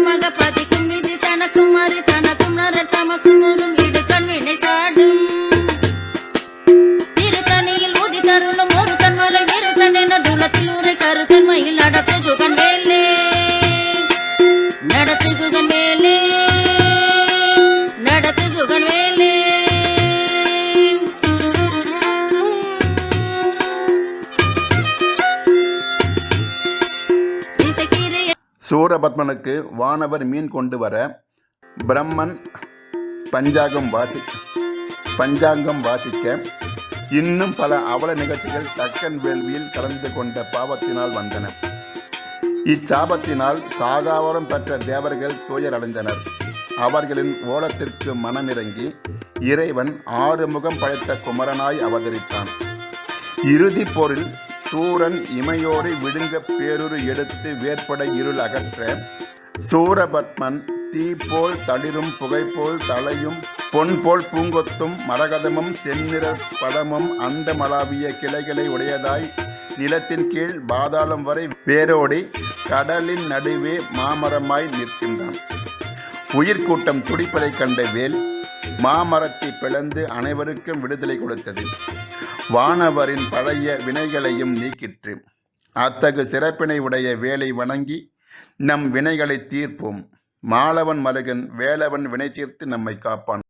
மக பதிக்கும் இது தனக்கும் அறி தனக்கும் நர தமக்கும் ஒரு வீடு கண்வினை சாடும் திருத்தணியில் உதி தருளும் ஒரு தன்மலை விருத்தன் என தூளத்தில் உரை கருத்தன்மையில் நடத்துகுகன் வேலே நடத்துகுகன் வேலே நடத்துகுகன் வேலே. சூரபத்மனுக்கு வானவர் மீன் கொண்டு வர பிரம்மன் பஞ்சாங்கம் வாசிக்க இன்னும் பல அவல நிகழ்ச்சிகள் தக்கன் வேள்வியில் கலந்து கொண்ட பாவத்தினால் வந்தன. இச்சாபத்தினால் சாகாவரம் பெற்ற தேவர்கள் துயரடைந்தனர். அவர்களின் ஓலத்திற்கு மனமிறங்கி இறைவன் 6 முகம் படைத்த குமரனாய் அவதரித்தான். இறுதி போரில் சூரன் இமையோரை விழுங்க பேருரு எடுத்து வேற்பட இருள் அகற்ற சூரபத்மன் தீ போல் தளிரும் புகை போல் தலையும் பொன் போல் பூங்கொத்தும் மரகதமும் செந்நிற படமும் அந்த மலாவிய கிளைகளை உடையதாய் நிலத்தின் கீழ் பாதாளம் வரை வேரோடி கடலின் நடுவே மாமரமாய் நிற்கின்றான். உயிர்கூட்டம் துடிப்பதை கண்ட வேல் மாமரத்தை பிளந்து அனைவருக்கும் விடுதலை கொடுத்தது. வானவரின் பழைய வினைகளையும் நீக்கிற்று. அத்தகு சிறப்பினை உடைய வேலை வணங்கி நம் வினைகளை தீர்ப்போம். மாலவன் மருகன் வேலவன் வினை தீர்த்து நம்மை காப்பான்.